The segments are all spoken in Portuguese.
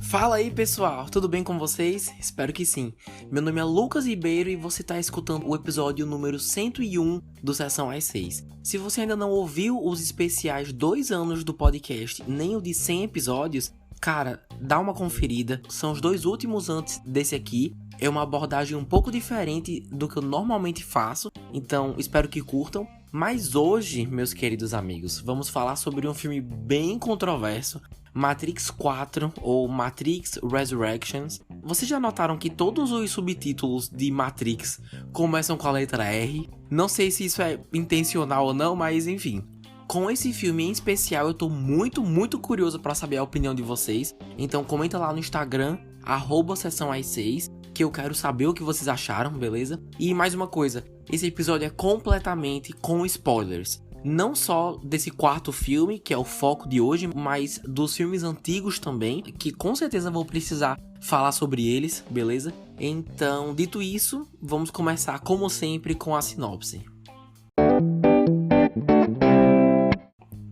Fala aí pessoal, tudo bem com vocês? Espero que sim. Meu nome é Lucas Ribeiro e você está escutando o episódio número 101 do Sessão às 6. Se você ainda não ouviu os especiais 2 anos do podcast, nem o de 100 episódios, cara, dá uma conferida. São os 2 últimos antes desse aqui. É uma abordagem um pouco diferente do que eu normalmente faço, então espero que curtam. Mas hoje, meus queridos amigos, vamos falar sobre um filme bem controverso, Matrix 4 ou Matrix Resurrections. Vocês já notaram que todos os subtítulos de Matrix começam com a letra R? Não sei se isso é intencional ou não, mas enfim. Com esse filme em especial, eu tô muito curioso para saber a opinião de vocês. Então comenta lá no Instagram, @sessãoas6, que eu quero saber o que vocês acharam, beleza? E mais uma coisa, esse episódio é completamente com spoilers. Não só desse quarto filme, que é o foco de hoje, mas dos filmes antigos também, que com certeza vou precisar falar sobre eles, beleza? Então, dito isso, vamos começar como sempre com a sinopse.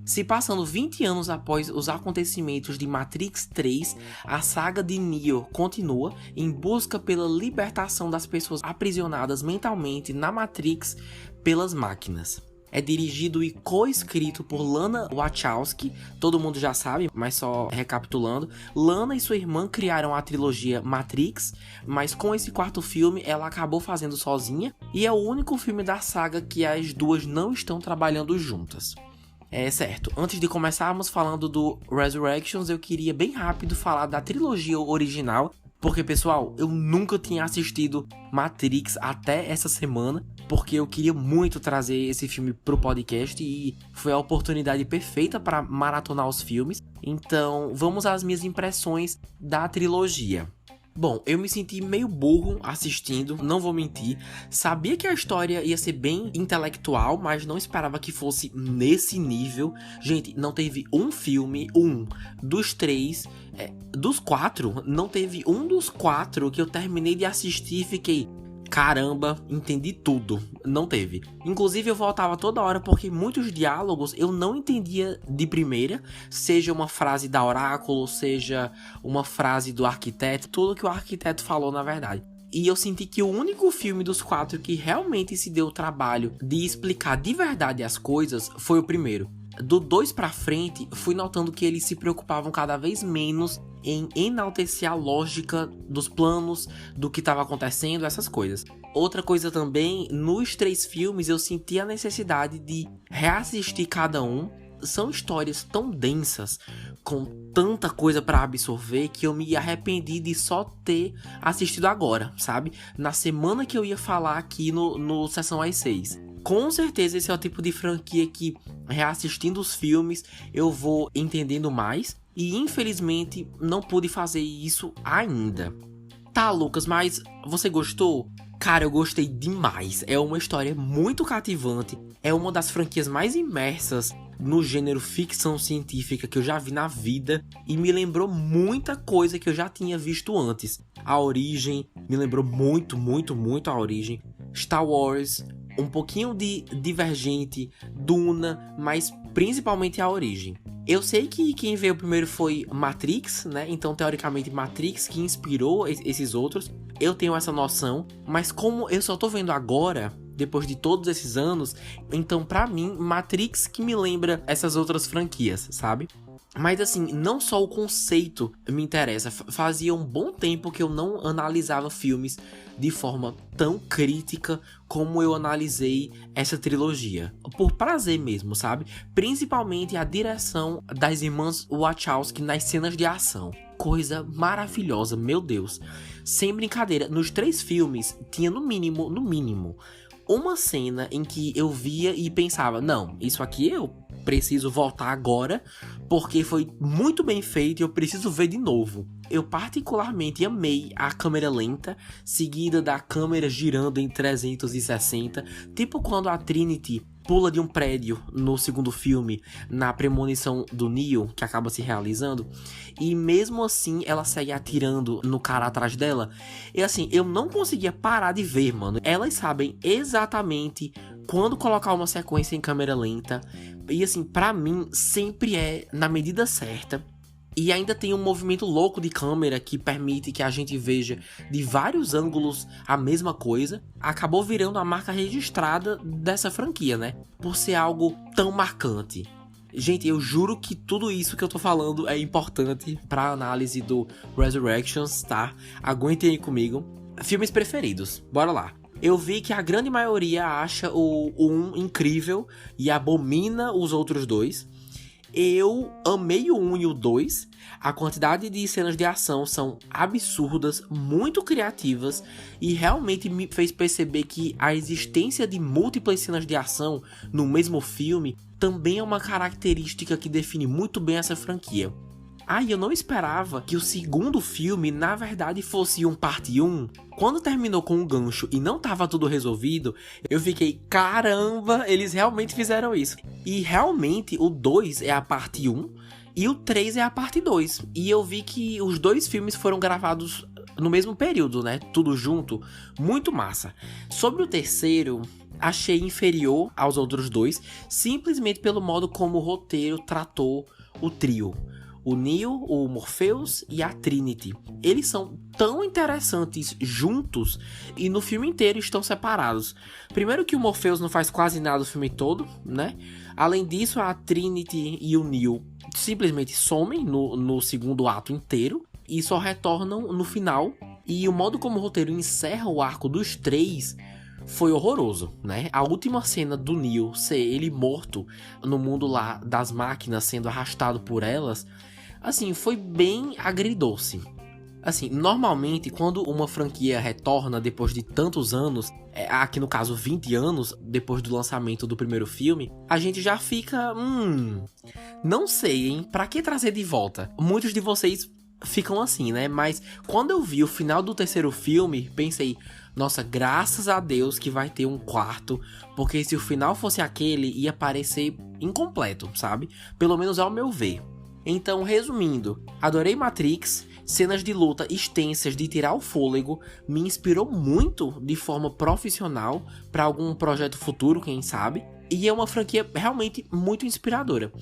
Se passando 20 anos após os acontecimentos de Matrix 3, a saga de Neo continua em busca pela libertação das pessoas aprisionadas mentalmente na Matrix pelas máquinas. É dirigido e co-escrito por Lana Wachowski, todo mundo já sabe, mas só recapitulando. Lana e sua irmã criaram a trilogia Matrix, mas com esse quarto filme ela acabou fazendo sozinha, e é o único filme da saga que as duas não estão trabalhando juntas. É certo, antes de começarmos falando do Resurrections, eu queria bem rápido falar da trilogia original, porque pessoal, eu nunca tinha assistido Matrix até essa semana, porque eu queria muito trazer esse filme pro podcast e foi a oportunidade perfeita para maratonar os filmes. Então, vamos às minhas impressões da trilogia. Bom, eu me senti meio burro assistindo, não vou mentir. Sabia que a história ia ser bem intelectual, mas não esperava que fosse nesse nível. Gente, não teve um filme, dos 3, dos 4, não teve um dos 4 que eu terminei de assistir e fiquei... Caramba, entendi tudo. Não teve. Inclusive eu voltava toda hora porque muitos diálogos eu não entendia de primeira. Seja uma frase da Oráculo, seja uma frase do arquiteto. Tudo que o arquiteto falou na verdade. E eu senti que o único filme dos 4 que realmente se deu o trabalho de explicar de verdade as coisas foi o primeiro. Do 2 pra frente, fui notando que eles se preocupavam cada vez menos em enaltecer a lógica dos planos, do que estava acontecendo, essas coisas. Outra coisa também, nos 3 filmes eu senti a necessidade de reassistir cada um. São histórias tão densas, com tanta coisa pra absorver, que eu me arrependi de só ter assistido agora, sabe? Na semana que eu ia falar aqui no Sessão às 6. Com certeza esse é o tipo de franquia que, reassistindo os filmes, eu vou entendendo mais. E infelizmente não pude fazer isso ainda. Tá, Lucas, mas você gostou? Cara, eu gostei demais. É uma história muito cativante. É uma das franquias mais imersas no gênero ficção científica que eu já vi na vida. E me lembrou muita coisa que eu já tinha visto antes. A Origem me lembrou muito a Origem. Star Wars, um pouquinho de Divergente, Duna, mas principalmente a Origem. Eu sei que quem veio primeiro foi Matrix, né? Então, teoricamente, Matrix que inspirou esses outros. Eu tenho essa noção, mas como eu só tô vendo agora, depois de todos esses anos, então pra mim, Matrix que me lembra essas outras franquias, sabe? Mas assim, não só o conceito me interessa. Fazia um bom tempo que eu não analisava filmes de forma tão crítica como eu analisei essa trilogia. Por prazer mesmo, sabe? Principalmente a direção das irmãs Wachowski nas cenas de ação. Coisa maravilhosa, meu Deus. Sem brincadeira, nos 3 filmes tinha no mínimo, uma cena em que eu via e pensava, não, isso aqui eu preciso voltar agora, porque foi muito bem feito e eu preciso ver de novo. Eu particularmente amei a câmera lenta, seguida da câmera girando em 360, tipo quando a Trinity pula de um prédio no segundo filme, na premonição do Neo, que acaba se realizando, e mesmo assim ela segue atirando no cara atrás dela. E assim, eu não conseguia parar de ver, mano. Elas sabem exatamente quando colocar uma sequência em câmera lenta, e assim, pra mim, sempre é na medida certa. E ainda tem um movimento louco de câmera que permite que a gente veja de vários ângulos a mesma coisa. Acabou virando a marca registrada dessa franquia, né? Por ser algo tão marcante. Gente, eu juro que tudo isso que eu tô falando é importante pra análise do Resurrections, tá? Aguentem aí comigo. Filmes preferidos, bora lá. Eu vi que a grande maioria acha o 1 incrível e abomina os outros dois. Eu amei o 1 e o 2. A quantidade de cenas de ação são absurdas, muito criativas e realmente me fez perceber que a existência de múltiplas cenas de ação no mesmo filme também é uma característica que define muito bem essa franquia. E eu não esperava que o segundo filme, na verdade, fosse um parte 1. Quando terminou com um gancho e não tava tudo resolvido, eu fiquei, caramba, eles realmente fizeram isso. E realmente o 2 é a parte 1 e o 3 é a parte 2. E eu vi que os dois filmes foram gravados no mesmo período, né? Tudo junto. Muito massa. Sobre o terceiro, achei inferior aos outros dois, simplesmente pelo modo como o roteiro tratou o trio. O Neo, o Morpheus e a Trinity. Eles são tão interessantes juntos e no filme inteiro estão separados. Primeiro que o Morpheus não faz quase nada o filme todo, né? Além disso, a Trinity e o Neo simplesmente somem no segundo ato inteiro e só retornam no final. E o modo como o roteiro encerra o arco dos três foi horroroso, né? A última cena do Neo ser ele morto no mundo lá das máquinas, sendo arrastado por elas, assim, foi bem agridoce. Assim, normalmente, quando uma franquia retorna depois de tantos anos, aqui no caso 20 anos, depois do lançamento do primeiro filme, a gente já fica, não sei, hein? Pra que trazer de volta? Muitos de vocês ficam assim, né? Mas quando eu vi o final do terceiro filme, pensei, nossa, graças a Deus que vai ter um quarto, porque se o final fosse aquele, ia parecer incompleto, sabe? Pelo menos ao meu ver. Então, resumindo, adorei Matrix, cenas de luta extensas de tirar o fôlego, me inspirou muito de forma profissional para algum projeto futuro, quem sabe, e é uma franquia realmente muito inspiradora.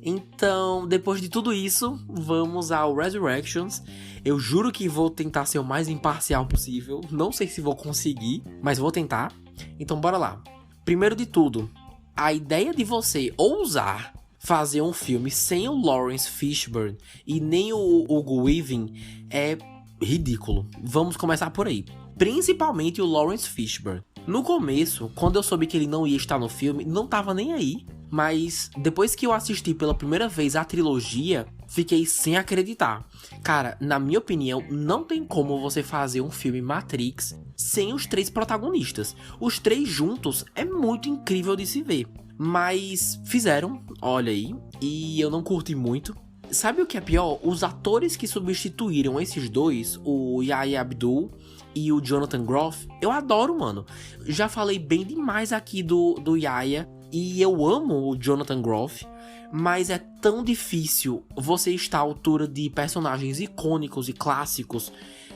Então, depois de tudo isso, vamos ao Resurrections. Eu juro que vou tentar ser o mais imparcial possível, não sei se vou conseguir, mas vou tentar. Então, bora lá. Primeiro de tudo, a ideia de você ousar fazer um filme sem o Lawrence Fishburne e nem o Hugo Weaving é ridículo. Vamos começar por aí. Principalmente o Lawrence Fishburne. No começo, quando eu soube que ele não ia estar no filme, não tava nem aí. Mas depois que eu assisti pela primeira vez a trilogia, fiquei sem acreditar. Cara, na minha opinião, não tem como você fazer um filme Matrix sem os três protagonistas. Os três juntos é muito incrível de se ver. Mas fizeram, olha aí, e eu não curti muito. Sabe o que é pior? Os atores que substituíram esses dois, o Yahya Abdul e o Jonathan Groff, eu adoro, mano. Já falei bem demais aqui do Yahya, e eu amo o Jonathan Groff, mas é tão difícil você estar à altura de personagens icônicos e clássicos.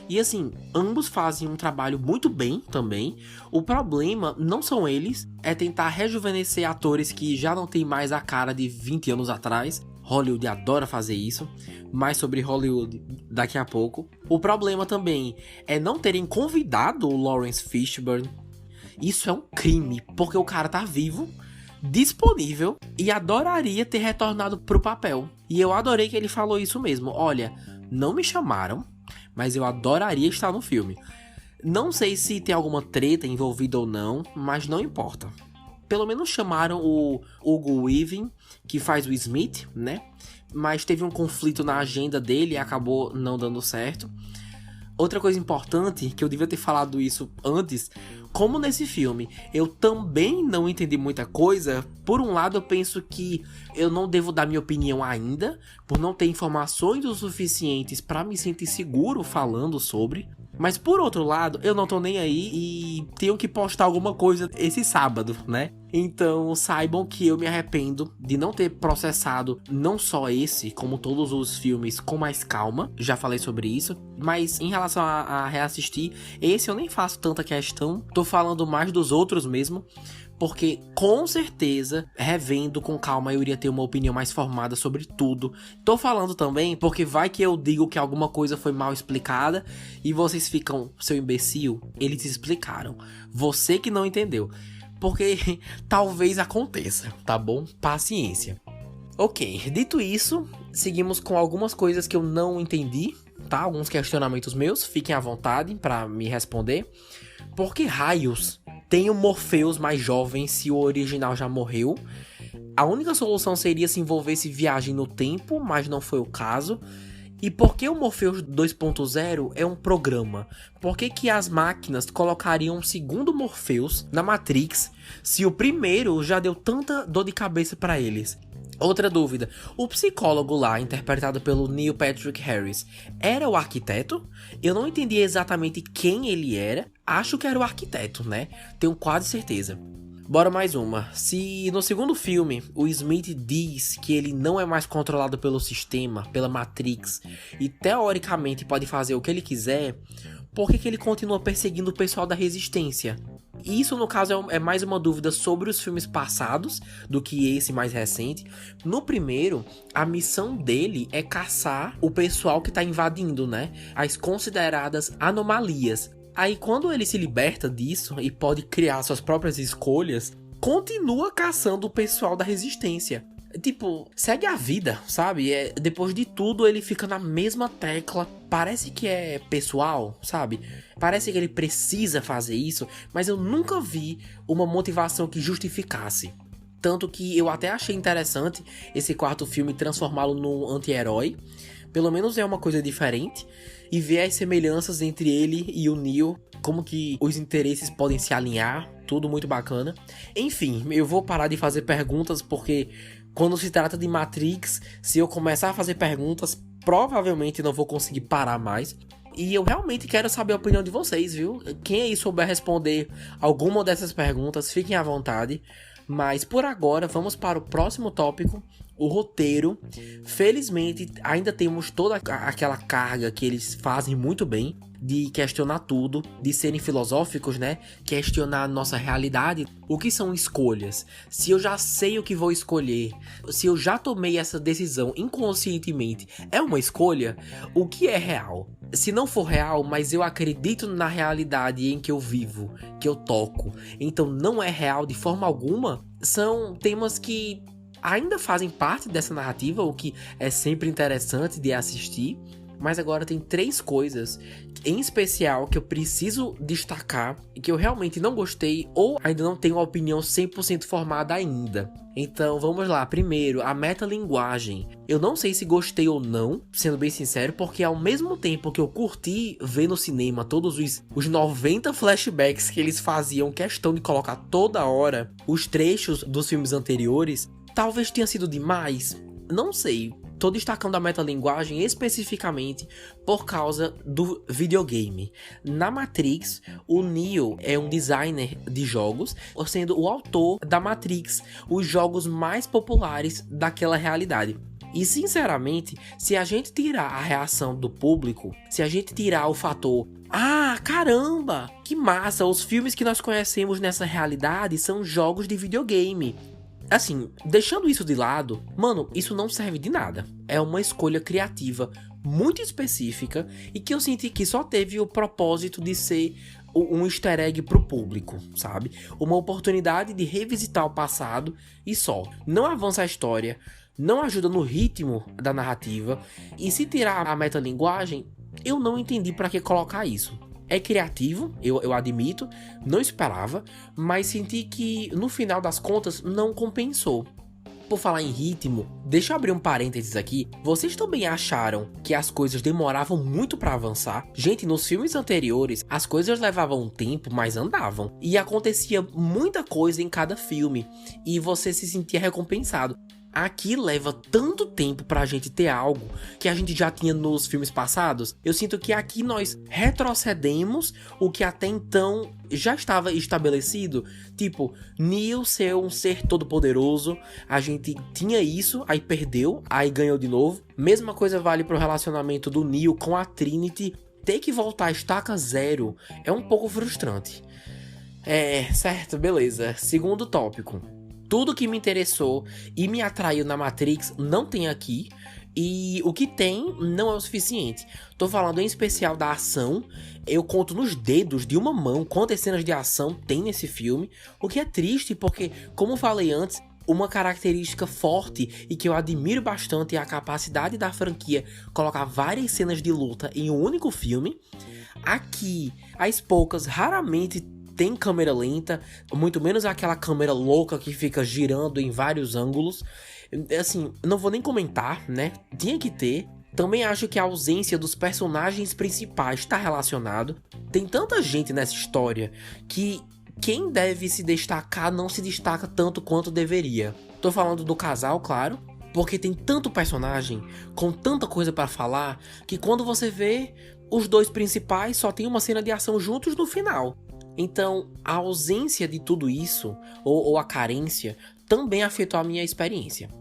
E assim, ambos fazem um trabalho muito bem também. O problema não são eles, é tentar rejuvenescer atores que já não tem mais a cara de 20 anos atrás. Hollywood adora fazer isso. Mais sobre Hollywood daqui a pouco. O problema também é não terem convidado o Lawrence Fishburne. Isso é um crime, porque o cara tá vivo, disponível e adoraria ter retornado pro papel. E eu adorei que ele falou isso mesmo. Olha, não me chamaram, mas eu adoraria estar no filme. Não sei se tem alguma treta envolvida ou não, mas não importa. Pelo menos chamaram o Hugo Weaving, que faz o Smith, né? Mas teve um conflito na agenda dele e acabou não dando certo. Outra coisa importante, que eu devia ter falado isso antes, como nesse filme eu também não entendi muita coisa, por um lado eu penso que eu não devo dar minha opinião ainda, por não ter informações o suficientes para me sentir seguro falando sobre. Mas por outro lado, eu não tô nem aí e tenho que postar alguma coisa esse sábado, né? Então saibam que eu me arrependo de não ter processado não só esse, como todos os filmes, com mais calma. Já falei sobre isso. Mas em relação a reassistir, esse eu nem faço tanta questão. Tô falando mais dos outros mesmo. Porque, com certeza, revendo com calma, eu iria ter uma opinião mais formada sobre tudo. Tô falando também porque vai que eu digo que alguma coisa foi mal explicada e vocês ficam, seu imbecil, eles explicaram. Você que não entendeu. Porque talvez aconteça, tá bom? Paciência. Ok, dito isso, seguimos com algumas coisas que eu não entendi, tá? Alguns questionamentos meus, fiquem à vontade pra me responder. Por que raios tem o Morpheus mais jovem se o original já morreu? A única solução seria se envolvesse viagem no tempo, mas não foi o caso. E por que o Morpheus 2.0 é um programa? Por que que as máquinas colocariam um segundo Morpheus na Matrix se o primeiro já deu tanta dor de cabeça pra eles? Outra dúvida, o psicólogo lá, interpretado pelo Neil Patrick Harris, era o arquiteto? Eu não entendi exatamente quem ele era, acho que era o arquiteto, né? Tenho quase certeza. Bora mais uma. Se no segundo filme o Smith diz que ele não é mais controlado pelo sistema, pela Matrix, e teoricamente pode fazer o que ele quiser, por que ele continua perseguindo o pessoal da Resistência? Isso, no caso, é mais uma dúvida sobre os filmes passados do que esse mais recente. No primeiro, a missão dele é caçar o pessoal que tá invadindo, né? As consideradas anomalias. Aí, quando ele se liberta disso e pode criar suas próprias escolhas, continua caçando o pessoal da Resistência. Tipo, segue a vida, sabe? Depois de tudo, ele fica na mesma tecla. Parece que é pessoal, sabe? Parece que ele precisa fazer isso, mas eu nunca vi uma motivação que justificasse. Tanto que eu até achei interessante esse quarto filme transformá-lo num anti-herói. Pelo menos é uma coisa diferente. E ver as semelhanças entre ele e o Neo, como que os interesses podem se alinhar, tudo muito bacana. Enfim, eu vou parar de fazer perguntas porque quando se trata de Matrix, se eu começar a fazer perguntas, provavelmente não vou conseguir parar mais. E eu realmente quero saber a opinião de vocês, viu? Quem aí souber responder alguma dessas perguntas, fiquem à vontade. Mas por agora, vamos para o próximo tópico, o roteiro. Felizmente, ainda temos toda aquela carga que eles fazem muito bem, de questionar tudo, de serem filosóficos, né? Questionar a nossa realidade. O que são escolhas? Se eu já sei o que vou escolher, se eu já tomei essa decisão inconscientemente, é uma escolha? O que é real? Se não for real, mas eu acredito na realidade em que eu vivo, que eu toco, então não é real de forma alguma, são temas que ainda fazem parte dessa narrativa, o que é sempre interessante de assistir. Mas agora tem 3 coisas em especial que eu preciso destacar e que eu realmente não gostei ou ainda não tenho uma opinião 100% formada ainda. Então vamos lá, primeiro, a metalinguagem. Eu não sei se gostei ou não, sendo bem sincero, porque ao mesmo tempo que eu curti ver no cinema todos os 90 flashbacks que eles faziam questão de colocar toda hora, os trechos dos filmes anteriores, talvez tenha sido demais, não sei. Tô destacando a metalinguagem especificamente por causa do videogame. Na Matrix, o Neo é um designer de jogos, sendo o autor da Matrix, os jogos mais populares daquela realidade. E sinceramente, se a gente tirar a reação do público, se a gente tirar o fator "ah, caramba, que massa, os filmes que nós conhecemos nessa realidade são jogos de videogame", assim, deixando isso de lado, mano, isso não serve de nada. É uma escolha criativa muito específica e que eu senti que só teve o propósito de ser um easter egg pro público, sabe? Uma oportunidade de revisitar o passado e só. Não avança a história, não ajuda no ritmo da narrativa e se tirar a metalinguagem, eu não entendi pra que colocar isso. É criativo, eu admito, não esperava, mas senti que no final das contas não compensou. Por falar em ritmo, Deixa eu abrir um parênteses aqui. Vocês também acharam que as coisas demoravam muito pra avançar? Gente, nos filmes anteriores, as coisas levavam um tempo, mas andavam. E acontecia muita coisa em cada filme. E você se sentia recompensado. Aqui leva tanto tempo pra gente ter algo que a gente já tinha nos filmes passados. Eu sinto que aqui nós retrocedemos o que até então já estava estabelecido. Tipo, Neo ser um ser todo poderoso. A gente tinha isso, aí perdeu, aí ganhou de novo. Mesma coisa vale pro relacionamento do Neo com a Trinity. Ter que voltar a estaca zero é um pouco frustrante. Certo, beleza. Segundo tópico. Tudo que me interessou e me atraiu na Matrix não tem aqui. E o que tem não é o suficiente. Tô falando em especial da ação. Eu conto nos dedos de uma mão quantas cenas de ação tem nesse filme. O que é triste porque, como falei antes, uma característica forte e que eu admiro bastante é a capacidade da franquia colocar várias cenas de luta em um único filme. Aqui, as poucas raramente tem câmera lenta, muito menos aquela câmera louca que fica girando em vários ângulos. Assim, não vou nem comentar, né? Tinha que ter. Também acho que a ausência dos personagens principais está relacionado. Tem tanta gente nessa história que quem deve se destacar não se destaca tanto quanto deveria. Tô falando do casal, claro, porque tem tanto personagem, com tanta coisa pra falar, que quando você vê, os dois principais só tem uma cena de ação juntos no final. Então, a ausência de tudo isso, ou a carência, também afetou a minha experiência.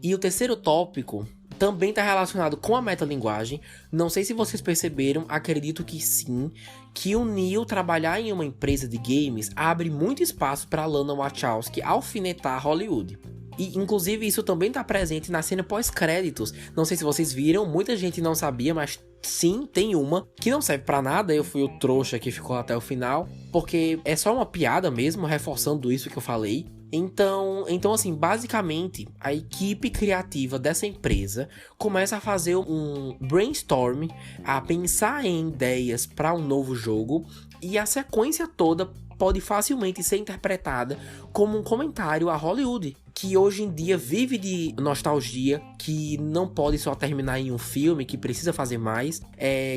E o terceiro tópico também está relacionado com a metalinguagem. Não sei se vocês perceberam, acredito que sim, que o Neo trabalhar em uma empresa de games abre muito espaço para Lana Wachowski alfinetar Hollywood. E, inclusive, isso também está presente na cena pós-créditos. Não sei se vocês viram, muita gente não sabia, mas sim, tem uma que não serve pra nada. Eu fui o trouxa que ficou até o final, porque é só uma piada mesmo, reforçando isso que eu falei. Então assim, basicamente, a equipe criativa dessa empresa começa a fazer um brainstorm, a pensar em ideias para um novo jogo, e a sequência toda pode facilmente ser interpretada como um comentário a Hollywood, que hoje em dia vive de nostalgia, que não pode só terminar em um filme, que precisa fazer mais,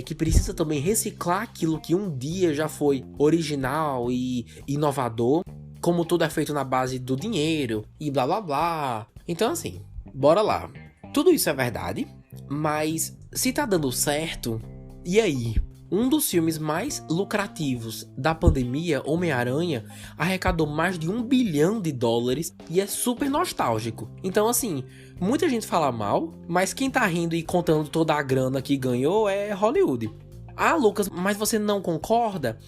que precisa também reciclar aquilo que um dia já foi original e inovador, como tudo é feito na base do dinheiro e blá blá blá. Então assim, bora lá. Tudo isso é verdade, mas se tá dando certo, e aí? Um dos filmes mais lucrativos da pandemia, Homem-Aranha, arrecadou mais de $1 bilhão e é super nostálgico. Então assim, muita gente fala mal, mas quem tá rindo e contando toda a grana que ganhou é Hollywood. Ah, Lucas, mas você não concorda?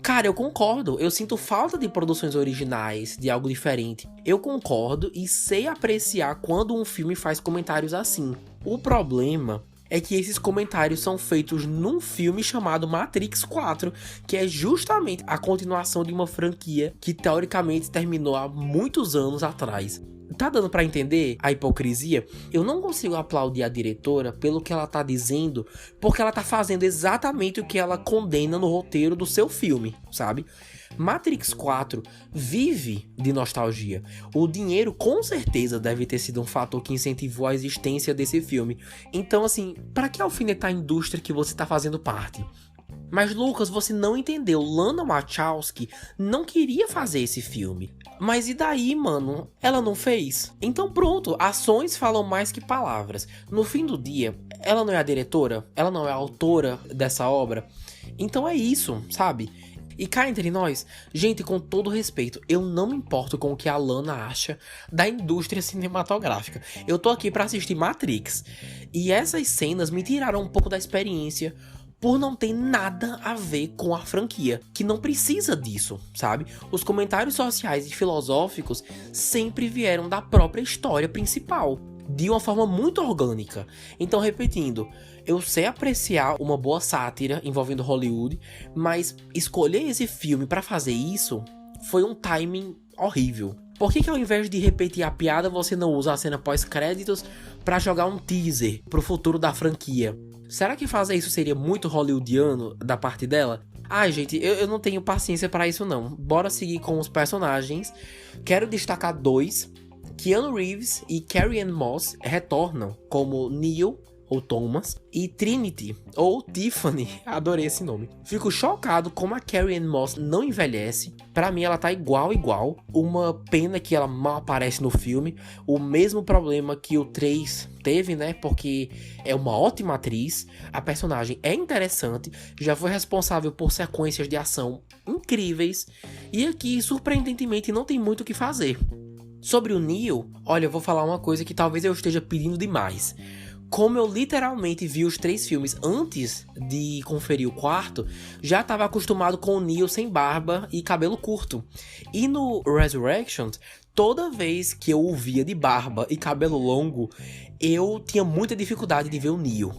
Cara, eu concordo, eu sinto falta de produções originais, de algo diferente. Eu concordo e sei apreciar quando um filme faz comentários assim. O problema é que esses comentários são feitos num filme chamado Matrix 4, que é justamente a continuação de uma franquia que teoricamente terminou há muitos anos atrás. Tá dando pra entender a hipocrisia? Eu não consigo aplaudir a diretora pelo que ela tá dizendo, porque ela tá fazendo exatamente o que ela condena no roteiro do seu filme, sabe? Matrix 4 vive de nostalgia. O dinheiro com certeza deve ter sido um fator que incentivou a existência desse filme. Então assim, pra que alfinetar a indústria que você tá fazendo parte? Mas Lucas, você não entendeu, Lana Wachowski não queria fazer esse filme. Mas e daí, mano? Ela não fez? Então pronto, ações falam mais que palavras. No fim do dia, ela não é a diretora? Ela não é a autora dessa obra? Então é isso, sabe? E cá entre nós, gente, com todo respeito, eu não me importo com o que a Lana acha da indústria cinematográfica. Eu tô aqui pra assistir Matrix. E essas cenas me tiraram um pouco da experiência, por não ter nada a ver com a franquia, que não precisa disso, sabe? Os comentários sociais e filosóficos sempre vieram da própria história principal, de uma forma muito orgânica. Então, repetindo, eu sei apreciar uma boa sátira envolvendo Hollywood, mas escolher esse filme pra fazer isso foi um timing horrível. Por que ao invés de repetir a piada, você não usa a cena pós-créditos pra jogar um teaser pro futuro da franquia? Será que fazer isso seria muito hollywoodiano da parte dela? Ai, gente, eu não tenho paciência pra isso não. Bora seguir com os personagens. Quero destacar dois. Keanu Reeves e Carrie-Anne Moss retornam como Neo, ou Thomas, e Trinity, ou Tiffany, adorei esse nome. Fico chocado como a Carrie-Anne Moss não envelhece, pra mim ela tá igual, uma pena que ela mal aparece no filme, o mesmo problema que o 3 teve, né, porque é uma ótima atriz, a personagem é interessante, já foi responsável por sequências de ação incríveis, e aqui, surpreendentemente, não tem muito o que fazer. Sobre o Neo, olha, eu vou falar uma coisa que talvez eu esteja pedindo demais. Como eu literalmente vi os 3 filmes antes de conferir o quarto, já estava acostumado com o Neo sem barba e cabelo curto. E no Resurrections, toda vez que eu o via de barba e cabelo longo, eu tinha muita dificuldade de ver o Neo.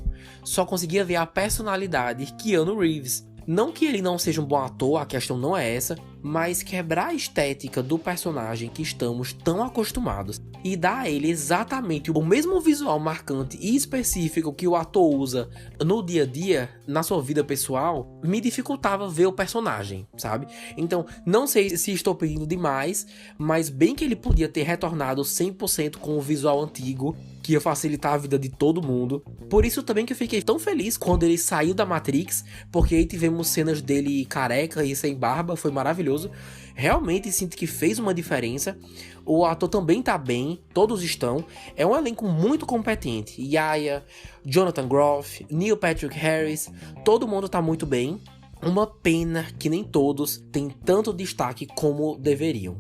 Só conseguia ver a personalidade Keanu Reeves. Não que ele não seja um bom ator, a questão não é essa, mas quebrar a estética do personagem que estamos tão acostumados e dar a ele exatamente o mesmo visual marcante e específico que o ator usa no dia a dia, na sua vida pessoal, me dificultava ver o personagem, sabe? Então, não sei se estou pedindo demais, mas bem que ele podia ter retornado 100% com o visual antigo, que ia facilitar a vida de todo mundo. Por isso também que eu fiquei tão feliz quando ele saiu da Matrix, porque aí tivemos cenas dele careca e sem barba, foi maravilhoso. Realmente sinto que fez uma diferença. O ator também tá bem, todos estão. É um elenco muito competente. Yahya, Jonathan Groff, Neil Patrick Harris, todo mundo tá muito bem. Uma pena que nem todos têm tanto destaque como deveriam.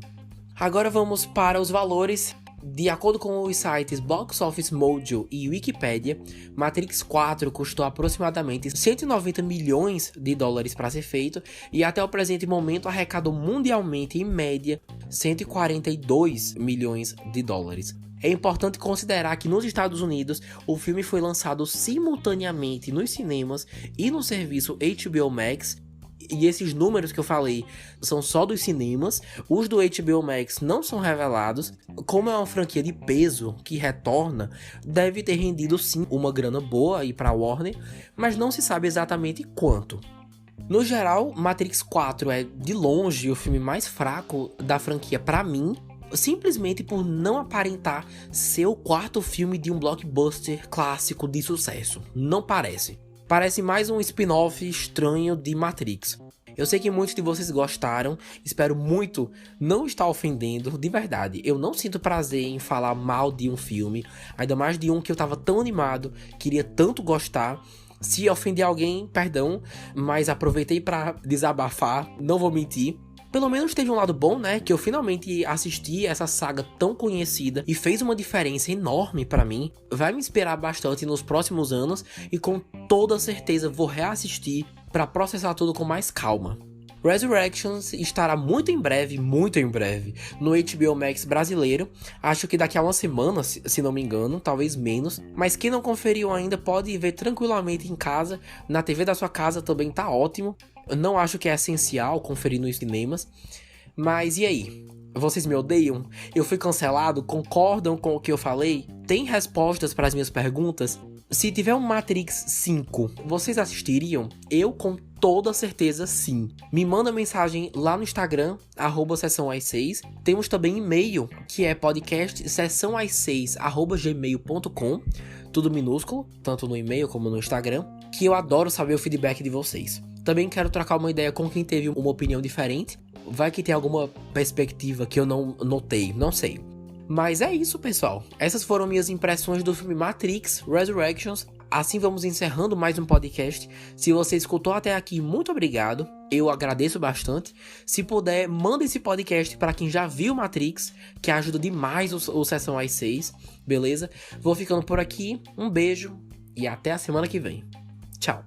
Agora vamos para os valores. De acordo com os sites Box Office Mojo e Wikipedia, Matrix 4 custou aproximadamente 190 milhões de dólares para ser feito e até o presente momento arrecadou mundialmente, em média, 142 milhões de dólares. É importante considerar que nos Estados Unidos o filme foi lançado simultaneamente nos cinemas e no serviço HBO Max. E esses números que eu falei são só dos cinemas, os do HBO Max não são revelados. Como é uma franquia de peso que retorna, deve ter rendido sim uma grana boa aí pra Warner, mas não se sabe exatamente quanto. No geral, Matrix 4 é de longe o filme mais fraco da franquia pra mim, simplesmente por não aparentar ser o quarto filme de um blockbuster clássico de sucesso. Não parece. Parece mais um spin-off estranho de Matrix. Eu sei que muitos de vocês gostaram, espero muito não estar ofendendo, de verdade. Eu não sinto prazer em falar mal de um filme, ainda mais de um que eu tava tão animado, queria tanto gostar. Se ofender alguém, perdão, mas aproveitei pra desabafar, não vou mentir. Pelo menos teve um lado bom, né, que eu finalmente assisti essa saga tão conhecida e fez uma diferença enorme pra mim. Vai me inspirar bastante nos próximos anos e com toda certeza vou reassistir pra processar tudo com mais calma. Resurrections estará muito em breve, no HBO Max brasileiro. Acho que daqui a uma semana, se não me engano, talvez menos. Mas quem não conferiu ainda pode ver tranquilamente em casa, na TV da sua casa também tá ótimo. Eu não acho que é essencial conferir nos cinemas. Mas e aí? Vocês me odeiam? Eu fui cancelado? Concordam com o que eu falei? Tem respostas para as minhas perguntas? Se tiver um Matrix 5, vocês assistiriam? Eu com toda certeza sim. Me manda mensagem lá no Instagram, @sessãoas6. Temos também e-mail, que é podcastsessãoas6@gmail.com. Tudo minúsculo, tanto no e-mail como no Instagram, que eu adoro saber o feedback de vocês. Também quero trocar uma ideia com quem teve uma opinião diferente. Vai que tem alguma perspectiva que eu não notei, não sei. Mas é isso, pessoal. Essas foram minhas impressões do filme Matrix Resurrections. Assim vamos encerrando mais um podcast. Se você escutou até aqui, muito obrigado. Eu agradeço bastante. Se puder, manda esse podcast para quem já viu Matrix, que ajuda demais o Sessão às 6, beleza? Vou ficando por aqui. Um beijo e até a semana que vem. Tchau.